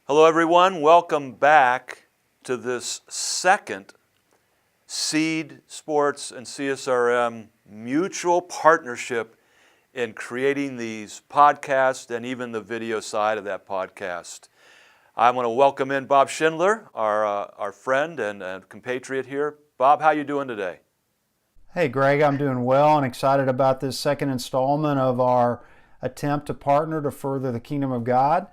Hello, everyone. Welcome back to this second Seed Sports and CSRM mutual partnership in creating these podcasts and even the video side of that podcast. I want to welcome in Bob Schindler, our friend and compatriot here. Bob, how you doing today? Hey Greg, I'm doing well and excited about this second installment of our attempt to partner to further the kingdom of God.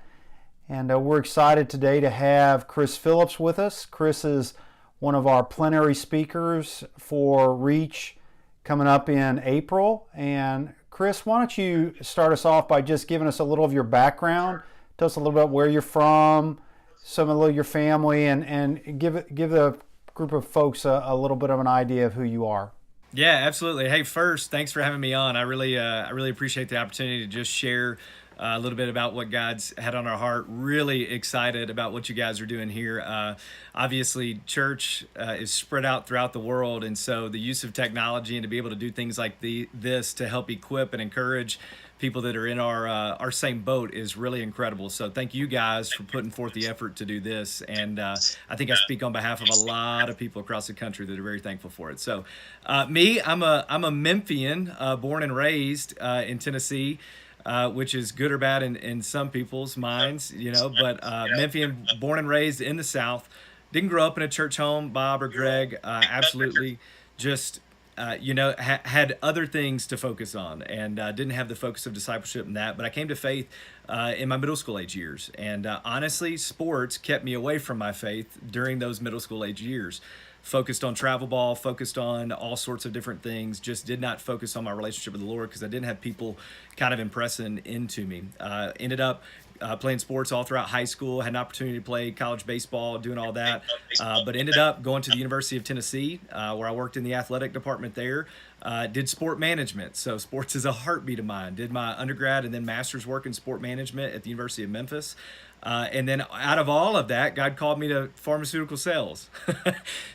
And we're excited today to have Chris Phillips with us. Chris is one of our plenary speakers for Reach coming up in April. And Chris, why don't you start us off by just giving us a little of your background. Tell us a little bit where you're from, some of your family, and give the group of folks a little bit of an idea of who you are. Yeah, absolutely. Hey, first, thanks for having me on. I really appreciate the opportunity to just share a little bit about what God's had on our heart. Really excited about what you guys are doing here. Obviously, church is spread out throughout the world, and so the use of technology and to be able to do things like this to help equip and encourage people that are in our same boat is really incredible. So thank you guys for putting forth the effort to do this. And I think I speak on behalf of a lot of people across the country that are very thankful for it. So I'm a Memphian, born and raised in Tennessee. Which is good or bad in some people's minds, but Memphian, born and raised in the South, didn't grow up in a church home, Bob or Greg, absolutely just, had other things to focus on and didn't have the focus of discipleship in that, but I came to faith in my middle school age years. And honestly, sports kept me away from my faith during those middle school age years. Focused on travel ball, focused on all sorts of different things, just did not focus on my relationship with the Lord because I didn't have people kind of impressing into me. Ended up playing sports all throughout high school, had an opportunity to play college baseball, doing all that, but ended up going to the University of Tennessee, where I worked in the athletic department there. Did sport management, so sports is a heartbeat of mine. Did my undergrad and then master's work in sport management at the University of Memphis. And then out of all of that, God called me to pharmaceutical sales.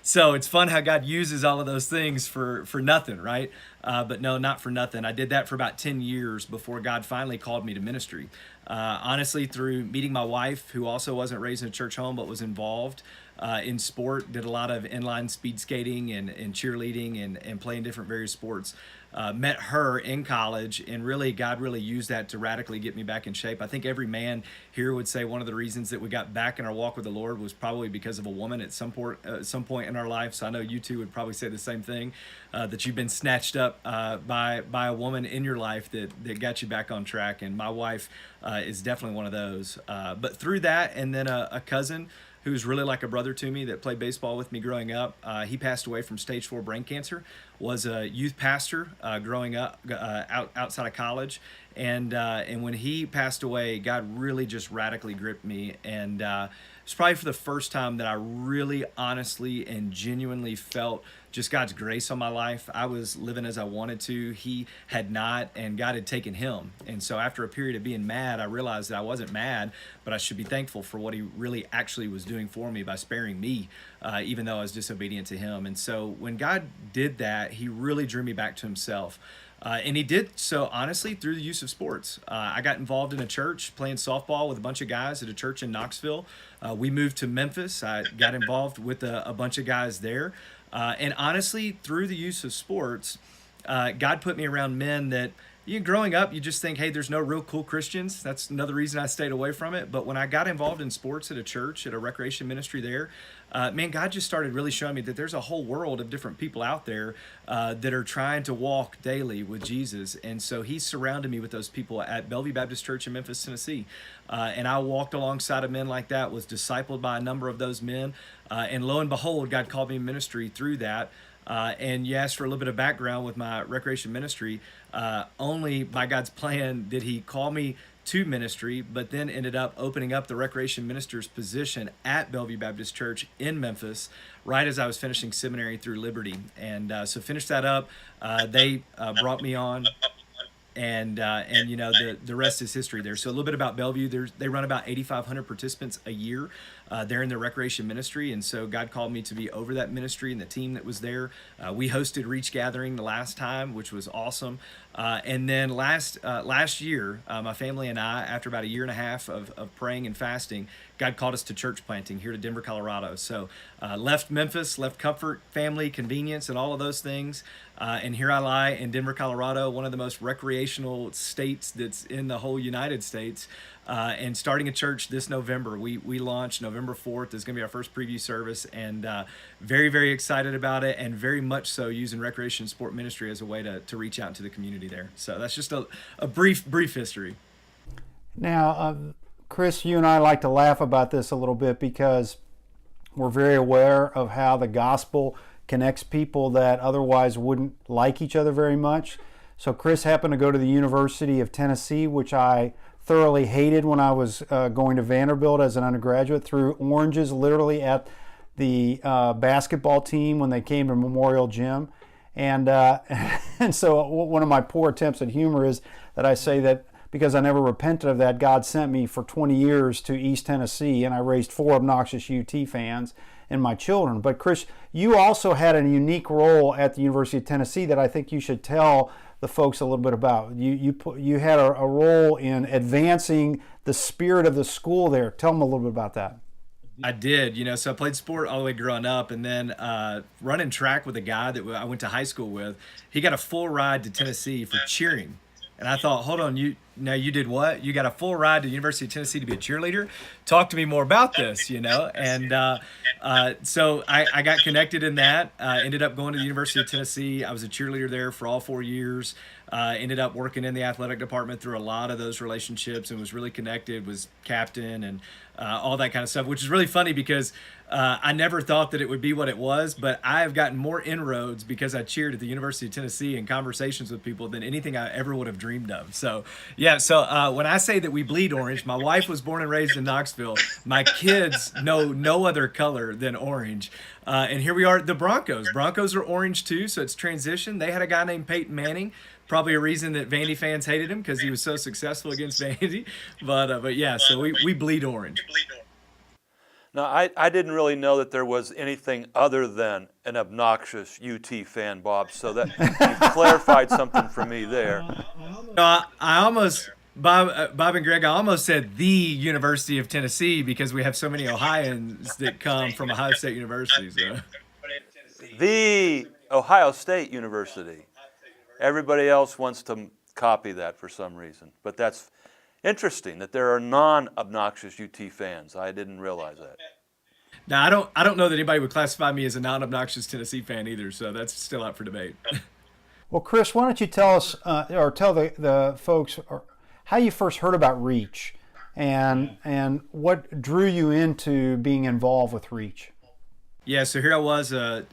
So it's fun how God uses all of those things for nothing, right? But no, not for nothing. I did that for about 10 years before God finally called me to ministry. Honestly, through meeting my wife, who also wasn't raised in a church home but was involved in sport, did a lot of inline speed skating and cheerleading and playing different various sports. Met her in college, and really God really used that to radically get me back in shape. I think every man here would say one of the reasons that we got back in our walk with the Lord was probably because of a woman at some point in our life. So I know you two would probably say the same thing, that you've been snatched up by a woman in your life that got you back on track. And my wife is definitely one of those. But through that, and then a cousin who's really like a brother to me that played baseball with me growing up. He passed away from stage 4 brain cancer, was a youth pastor growing up outside of college. And when he passed away, God really just radically gripped me. And it's probably for the first time that I really honestly and genuinely felt just God's grace on my life. I was living as I wanted to. He had not, and God had taken him. And so after a period of being mad, I realized that I wasn't mad, but I should be thankful for what he really actually was doing for me by sparing me, even though I was disobedient to him. And so when God did that, he really drew me back to himself. And he did so, honestly, through the use of sports. I got involved in a church playing softball with a bunch of guys at a church in Knoxville. We moved to Memphis. I got involved with a bunch of guys there. And honestly, through the use of sports, God put me around men that, growing up, you just think, hey, there's no real cool Christians. That's another reason I stayed away from it. But when I got involved in sports at a church, at a recreation ministry there, God just started really showing me that there's a whole world of different people out there that are trying to walk daily with Jesus. And so he surrounded me with those people at Bellevue Baptist Church in Memphis, Tennessee. And I walked alongside of men like that, was discipled by a number of those men. And lo and behold, God called me in ministry through that. And you asked for a little bit of background with my recreation ministry. Only by God's plan did he call me to ministry, but then ended up opening up the recreation minister's position at Bellevue Baptist Church in Memphis right as I was finishing seminary through Liberty. And so finished that up. They brought me on. And the rest is history there. So a little bit about Bellevue. They run about 8,500 participants a year. They're in their recreation ministry, and so God called me to be over that ministry and the team that was there. We hosted Reach Gathering the last time, which was awesome. And then last year, my family and I, after about a year and a half of praying and fasting, God called us to church planting here to Denver, Colorado. So left Memphis, left comfort, family, convenience, and all of those things. And here I lie in Denver, Colorado, one of the most recreational states that's in the whole United States. And starting a church this November. We launched November 4th. Is going to be our first preview service, and very, very excited about it, and very much so using recreation and sport ministry as a way to reach out into the community there. So that's just a brief history. Now, Chris, you and I like to laugh about this a little bit because we're very aware of how the gospel connects people that otherwise wouldn't like each other very much. So Chris happened to go to the University of Tennessee, which I thoroughly hated when I was going to Vanderbilt as an undergraduate. Threw oranges literally at the basketball team when they came to Memorial Gym. And and so one of my poor attempts at humor is that I say that because I never repented of that, God sent me for 20 years to East Tennessee, and I raised 4 obnoxious UT fans and my children. But Chris, you also had a unique role at the University of Tennessee that I think you should tell the folks a little bit about. You had a role in advancing the spirit of the school there. Tell them a little bit about that. I did, so I played sport all the way growing up, and then running track with a guy that I went to high school with. He got a full ride to Tennessee for cheering. And I thought, hold on, you did what? You got a full ride to the University of Tennessee to be a cheerleader? Talk to me more about this, And so I got connected in that. Ended up going to the University of Tennessee. I was a cheerleader there for all 4 years. Ended up working in the athletic department through a lot of those relationships, and was really connected, was captain and all that kind of stuff, which is really funny because I never thought that it would be what it was, but I have gotten more inroads because I cheered at the University of Tennessee and conversations with people than anything I ever would have dreamed of. So, yeah, when I say that we bleed orange, my wife was born and raised in Knoxville. My kids know no other color than orange. And here we are at the Broncos. Broncos are orange too, so it's transition. They had a guy named Peyton Manning. Probably a reason that Vandy fans hated him because he was so successful against Vandy. But yeah, so we bleed orange. Now, I didn't really know that there was anything other than an obnoxious UT fan, Bob, so that you clarified something for me there. I almost, Bob and Greg, I almost said the University of Tennessee because we have so many Ohioans that come from Ohio State University. So. The Ohio State University. Everybody else wants to copy that for some reason, but that's interesting that there are non-obnoxious UT fans. I didn't realize that. Now, I don't know that anybody would classify me as a non-obnoxious Tennessee fan either, so that's still up for debate. Well, Chris, why don't you tell us, or tell the folks, how you first heard about Reach, and what drew you into being involved with Reach? Yeah, so here I was, a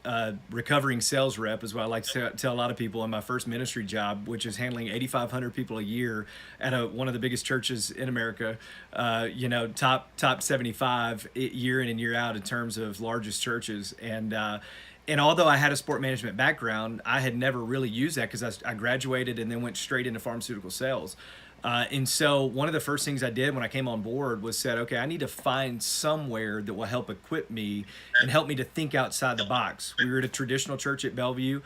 recovering sales rep, is what I like to tell a lot of people, in my first ministry job, which is handling 8,500 people a year at one of the biggest churches in America. Top 75 year in and year out in terms of largest churches. And although I had a sport management background, I had never really used that because I graduated and then went straight into pharmaceutical sales. And so one of the first things I did when I came on board was said, okay, I need to find somewhere that will help equip me and help me to think outside the box. We were at a traditional church at Bellevue,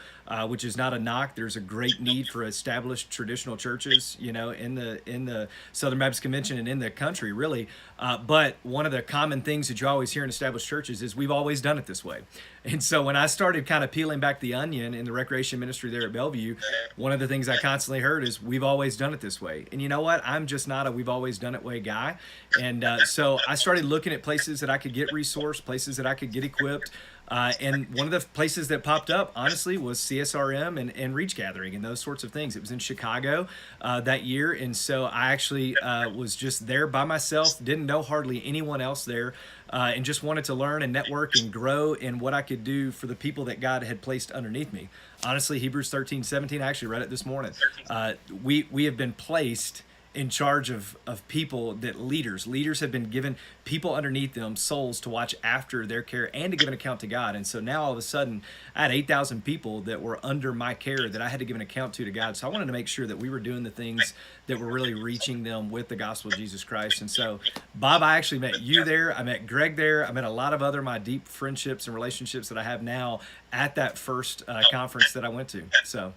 which is not a knock. There's a great need for established traditional churches, in the Southern Baptist Convention and in the country, really. But one of the common things that you always hear in established churches is we've always done it this way. And so when I started kind of peeling back the onion in the recreation ministry there at Bellevue, one of the things I constantly heard is we've always done it this way. And you know what? I'm just not a we've always done it way guy. And so I started looking at places that I could get resourced, places that I could get equipped. And one of the places that popped up, honestly, was CSRM and Reach Gathering and those sorts of things. It was in Chicago that year. And so I actually was just there by myself, didn't know hardly anyone else there, and just wanted to learn and network and grow in what I could do for the people that God had placed underneath me. Honestly, Hebrews 13:17, I actually read it this morning. We have been placed in charge of people that leaders have been given people underneath them, souls to watch after their care and to give an account to God. And so now all of a sudden I had 8,000 people that were under my care that I had to give an account to God. So I wanted to make sure that we were doing the things that were really reaching them with the gospel of Jesus Christ. And so, Bob, I actually met you there. I met Greg there. I met a lot of other my deep friendships and relationships that I have now at that first conference that I went to. So.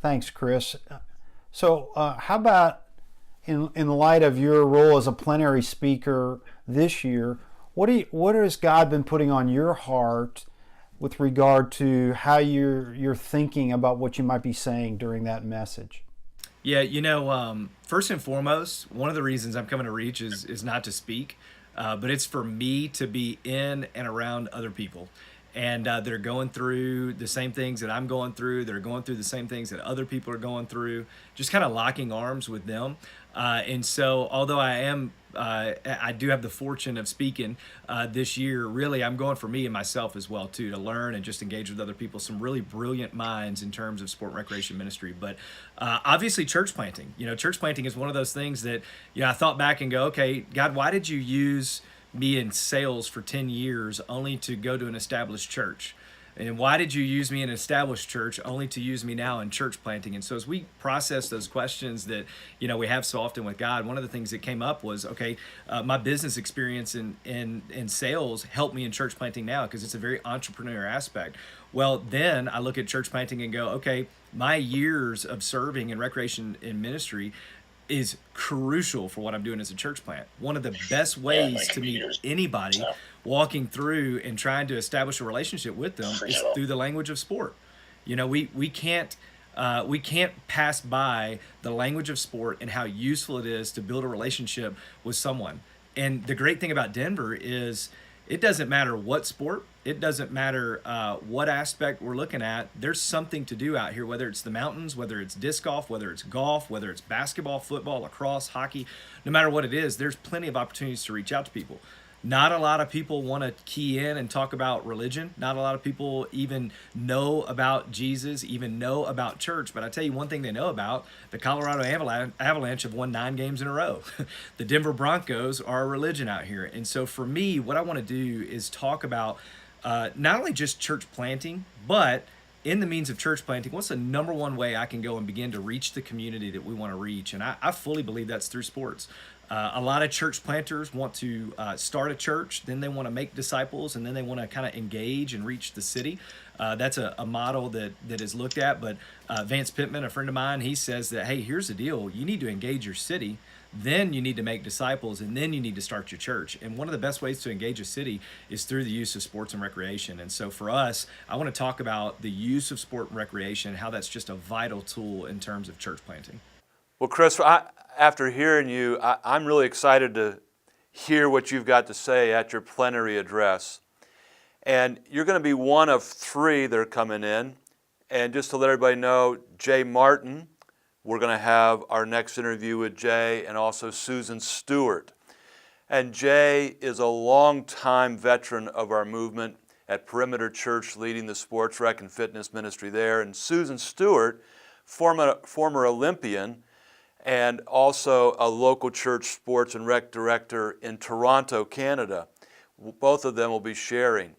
Thanks, Chris. So, how about in light of your role as a plenary speaker this year, what has God been putting on your heart with regard to how you're thinking about what you might be saying during that message? Yeah, first and foremost, one of the reasons I'm coming to Reach is not to speak, but it's for me to be in and around other people. And they're going through the same things that I'm going through. They're going through the same things that other people are going through, just kind of locking arms with them. And so, although I do have the fortune of speaking this year. Really, I'm going for me and myself as well too, to learn and just engage with other people. Some really brilliant minds in terms of sport and recreation ministry. But obviously, church planting. Church planting is one of those things that I thought back and go, okay, God, why did you use me in sales for 10 years only to go to an established church? And why did you use me in an established church only to use me now in church planting? And so as we process those questions that we have so often with God, one of the things that came up was, okay, my business experience in sales helped me in church planting now because it's a very entrepreneur aspect. Well, then I look at church planting and go, okay, my years of serving in recreation in ministry is crucial for what I'm doing as a church plant. One of the best ways to meet anybody walking through and trying to establish a relationship with them is through the language of sport. We can't pass by the language of sport and how useful it is to build a relationship with someone. And the great thing about Denver is it doesn't matter what sport, it doesn't matter what aspect we're looking at. There's something to do out here, whether it's the mountains, whether it's disc golf, whether it's golf, whether it's basketball, football, lacrosse, hockey. No matter what it is, there's plenty of opportunities to reach out to people. Not a lot of people want to key in and talk about religion. Not a lot of people even know about Jesus, even know about church. But I tell you one thing they know about: the Colorado Avalanche have won 9 games in a row. The Denver Broncos are a religion out here. And so for me, what I want to do is talk about not only just church planting, but in the means of church planting, what's the number one way I can go and begin to reach the community that we want to reach? And I fully believe that's through sports. A lot of church planters want to start a church, then they want to make disciples, and then they want to kind of engage and reach the city. That's a model that is looked at. But Vance Pittman, a friend of mine, he says that, hey, here's the deal. You need to engage your city, then you need to make disciples, and then you need to start your church. And one of the best ways to engage a city is through the use of sports and recreation. And so for us, I want to talk about the use of sport and recreation, how that's just a vital tool in terms of church planting. Well, Chris, after hearing you, I'm really excited to hear what you've got to say at your plenary address. And you're going to be one of 3 that are coming in. And just to let everybody know, Jay Martin, we're going to have our next interview with Jay, and also Susan Stewart. And Jay is a longtime veteran of our movement at Perimeter Church, leading the sports, rec, and fitness ministry there. And Susan Stewart, former Olympian, and also a local church sports and rec director in Toronto, Canada. Both of them will be sharing.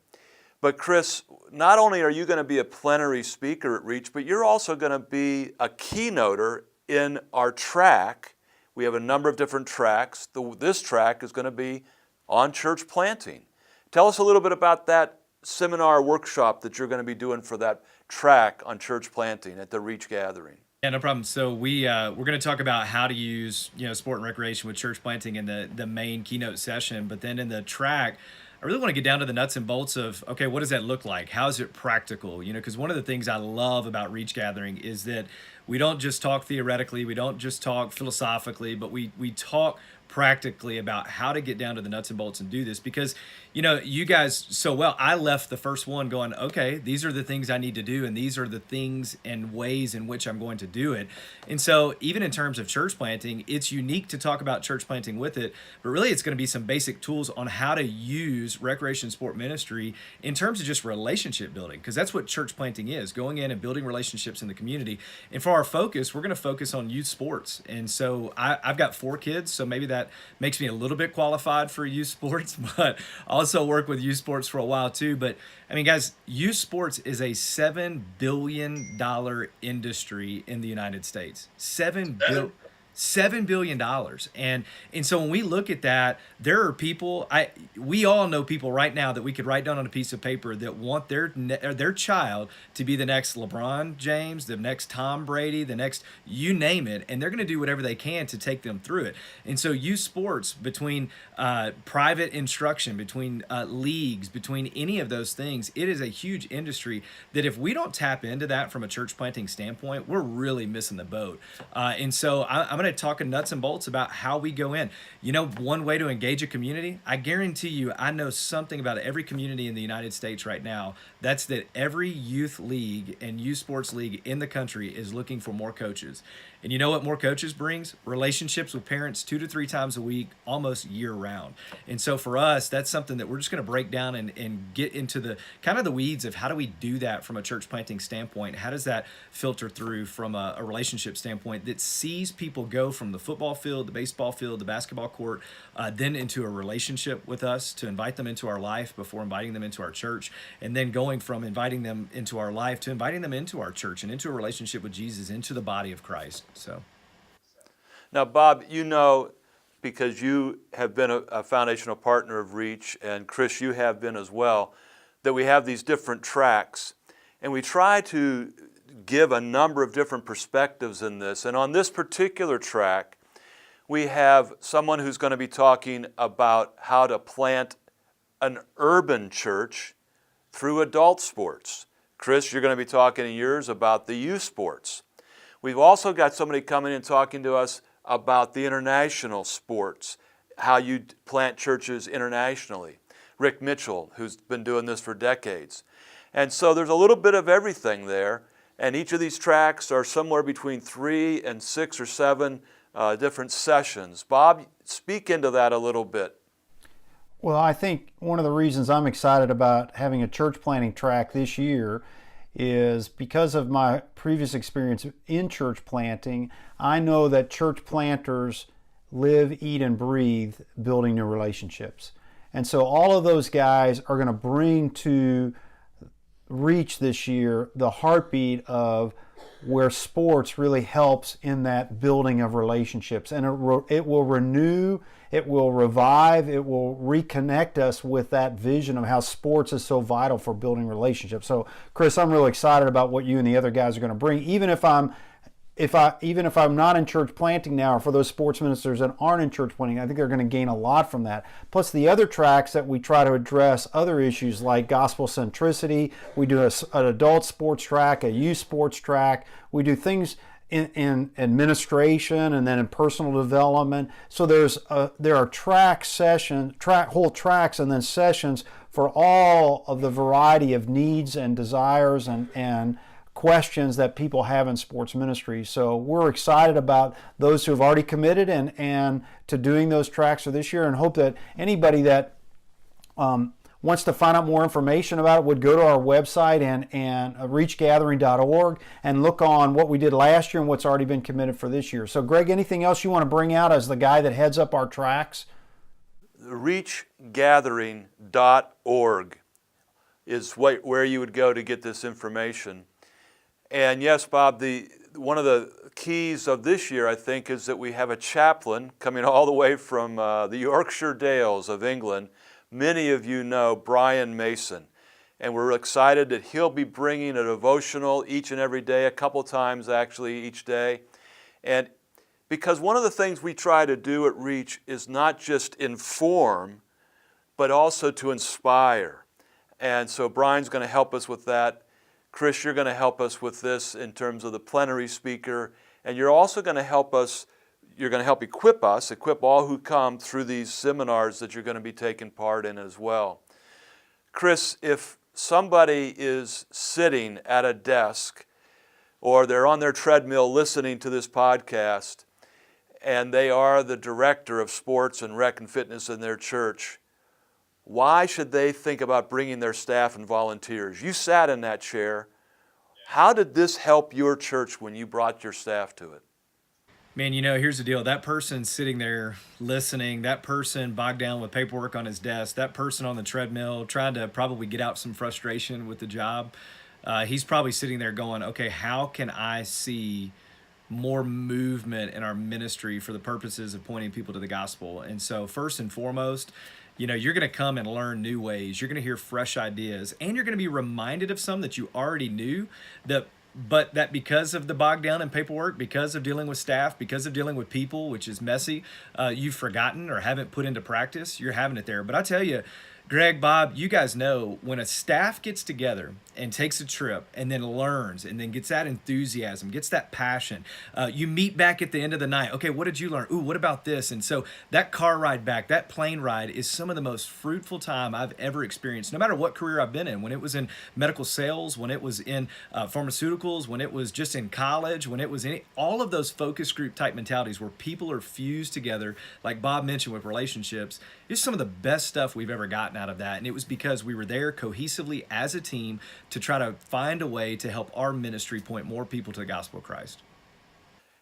But Chris, not only are you going to be a plenary speaker at Reach, but you're also going to be a keynoter in our track. We have a number of different tracks. This track is going to be on church planting. Tell us a little bit about that seminar workshop that you're going to be doing for that track on church planting at the Reach Gathering. Yeah, no problem. So we're going to talk about how to use sport and recreation with church planting in the main keynote session. But then in the track, I really want to get down to the nuts and bolts of, okay, what does that look like? How is it practical? Because one of the things I love about Reach Gathering is that we don't just talk theoretically, we don't just talk philosophically, but we talk practically about how to get down to the nuts and bolts and do this. Because you guys so well, I left the first one going, okay, these are the things I need to do, and these are the things and ways in which I'm going to do it. And so even in terms of church planting, it's unique to talk about church planting with it, but really it's going to be some basic tools on how to use recreation sport ministry in terms of just relationship building, because that's what church planting is, going in and building relationships in the community. And for our focus, we're going to focus on youth sports. And so I've got 4 kids, so maybe that makes me a little bit qualified for youth sports, but also work with youth sports for a while too. But I mean, guys, youth sports is a $7 billion industry in the United States. $7 billion. And so when we look at that, there are people, we all know people right now that we could write down on a piece of paper that want their child to be the next LeBron James, the next Tom Brady, the next, you name it, and they're going to do whatever they can to take them through it. And so youth sports, between private instruction, between leagues, between any of those things, it is a huge industry that if we don't tap into that from a church planting standpoint, we're really missing the boat. And so I'm going to talk in nuts and bolts about how we go in. You know, one way to engage a community, I guarantee you, I know something about every community in the United States right now. That's that every youth league and youth sports league in the country is looking for more coaches. And you know what more coaches brings? Relationships with parents 2 to 3 times a week, almost year round. And so for us, that's something that we're just going to break down and get into the kind of the weeds of how do we do that from a church planting standpoint? How does that filter through from a relationship standpoint that sees people go from the football field, the baseball field, the basketball court, then into a relationship with us, to invite them into our life before inviting them into our church, and then going from inviting them into our life to inviting them into our church and into a relationship with Jesus, into the body of Christ. So, Now, Bob, you know, because you have been a foundational partner of Reach, and Chris, you have been as well, that we have these different tracks. And we try to give a number of different perspectives in this. And on this particular track, we have someone who's going to be talking about how to plant an urban church through adult sports. Chris, you're going to be talking in yours about the youth sports. We've also got somebody coming and talking to us about the international sports, how you plant churches internationally. Rick Mitchell, who's been doing this for decades. And so there's a little bit of everything there, and each of these tracks are somewhere between 3 and 6 or 7 different sessions. Bob, speak into that a little bit. Well, I think one of the reasons I'm excited about having a church planting track this year is because of my previous experience in church planting. I know that church planters live, eat, and breathe building new relationships. And so all of those guys are going to bring to Reach this year the heartbeat of where sports really helps in that building of relationships. And it will renew, it will revive, it will reconnect us with that vision of how sports is so vital for building relationships. So, Chris, I'm really excited about what you and the other guys are going to bring. Even if I'm not in church planting now, or for those sports ministers that aren't in church planting, I think they're going to gain a lot from that. Plus the other tracks that we try to address other issues like gospel centricity. We do an adult sports track, a youth sports track. We do things in administration and then in personal development. So there are whole tracks and then sessions for all of the variety of needs and desires and questions that people have in sports ministry. So we're excited about those who have already committed and to doing those tracks for this year, and hope that anybody that wants to find out more information about it would go to our website and reachgathering.org and look on what we did last year and what's already been committed for this year. So Greg, anything else you want to bring out as the guy that heads up our tracks? Reachgathering.org is where you would go to get this information. And yes, Bob, one of the keys of this year, I think, is that we have a chaplain coming all the way from the Yorkshire Dales of England. Many of you know Brian Mason, and we're excited that he'll be bringing a devotional each and every day, a couple times actually each day. And because one of the things we try to do at Reach is not just inform, but also to inspire. And so Brian's going to help us with that. Chris, you're going to help us with this in terms of the plenary speaker, and you're also going to help us, you're going to help equip all who come through these seminars that you're going to be taking part in as well. Chris, if somebody is sitting at a desk or they're on their treadmill listening to this podcast and they are the director of sports and rec and fitness in their church, why should they think about bringing their staff and volunteers? You sat in that chair. How did this help your church when you brought your staff to it? Man, here's the deal. That person sitting there listening, that person bogged down with paperwork on his desk, that person on the treadmill trying to probably get out some frustration with the job, he's probably sitting there going, okay, how can I see more movement in our ministry for the purposes of pointing people to the gospel. And so first and foremost, you're going to come and learn new ways. You're going to hear fresh ideas, and you're going to be reminded of some that you already knew, but that because of the bogged down in paperwork, because of dealing with staff, because of dealing with people, which is messy, you've forgotten or haven't put into practice. You're having it there. But I tell you, Greg, Bob, you guys know when a staff gets together and takes a trip and then learns and then gets that enthusiasm, gets that passion, you meet back at the end of the night. Okay, what did you learn? Ooh, what about this? And so that car ride back, that plane ride is some of the most fruitful time I've ever experienced, no matter what career I've been in. When it was in medical sales, when it was in pharmaceuticals, when it was just in college, when it was in all of those focus group type mentalities where people are fused together, like Bob mentioned with relationships, it's some of the best stuff we've ever gotten out of that. And it was because we were there cohesively as a team to try to find a way to help our ministry point more people to the gospel of Christ.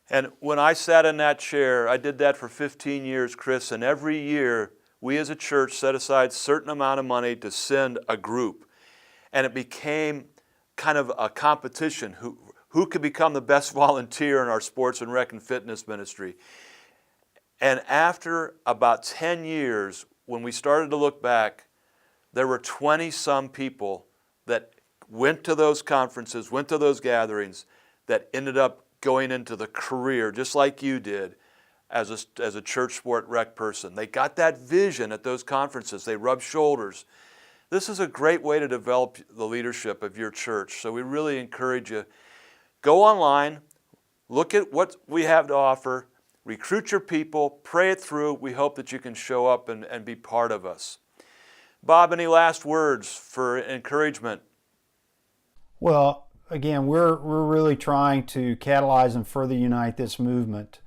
And when I sat in that chair, I did that for 15 years, Chris, and every year we as a church set aside a certain amount of money to send a group. And it became kind of a competition, who could become the best volunteer in our sports and rec and fitness ministry. And after about 10 years, when we started to look back, there were 20-some people that went to those conferences, went to those gatherings, that ended up going into the career, just like you did, as a church sport rec person. They got that vision at those conferences. They rubbed shoulders. This is a great way to develop the leadership of your church. So we really encourage you, go online, look at what we have to offer, recruit your people, pray it through. We hope that you can show up and be part of us. Bob, any last words for encouragement? Well, again, we're really trying to catalyze and further unite this movement.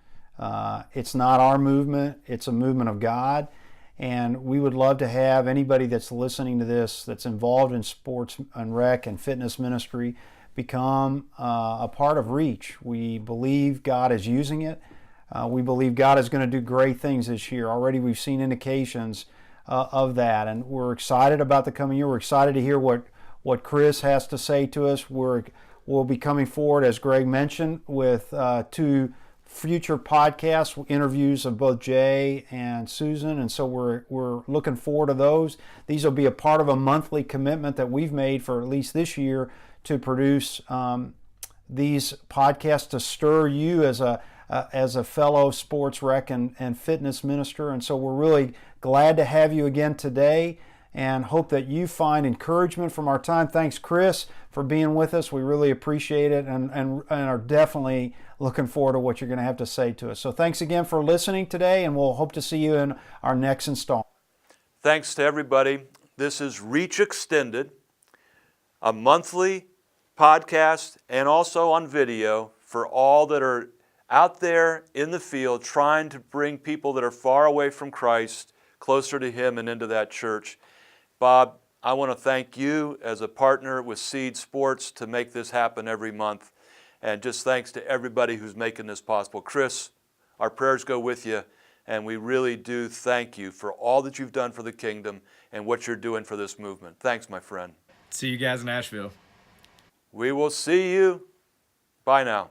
It's not our movement, it's a movement of God. And we would love to have anybody that's listening to this that's involved in sports and rec and fitness ministry become a part of Reach. We believe God is using it. We believe God is going to do great things this year. Already we've seen indications of that, and we're excited about the coming year. We're excited to hear what Chris has to say to us. We'll be coming forward, as Greg mentioned, with 2 future podcast interviews of both Jay and Susan, and so we're looking forward to those. These will be a part of a monthly commitment that we've made for at least this year to produce these podcasts to stir you as a fellow sports rec and fitness minister. And so we're really glad to have you again today and hope that you find encouragement from our time. Thanks, Chris, for being with us. We really appreciate it and are definitely looking forward to what you're going to have to say to us. So thanks again for listening today, and we'll hope to see you in our next installment. Thanks to everybody. This is Reach Extended, a monthly podcast and also on video for all that are out there in the field trying to bring people that are far away from Christ closer to Him and into that church. Bob, I want to thank you as a partner with Seed Sports to make this happen every month. And just thanks to everybody who's making this possible. Chris, our prayers go with you, and we really do thank you for all that you've done for the kingdom and what you're doing for this movement. Thanks, my friend. See you guys in Nashville. We will see you. Bye now.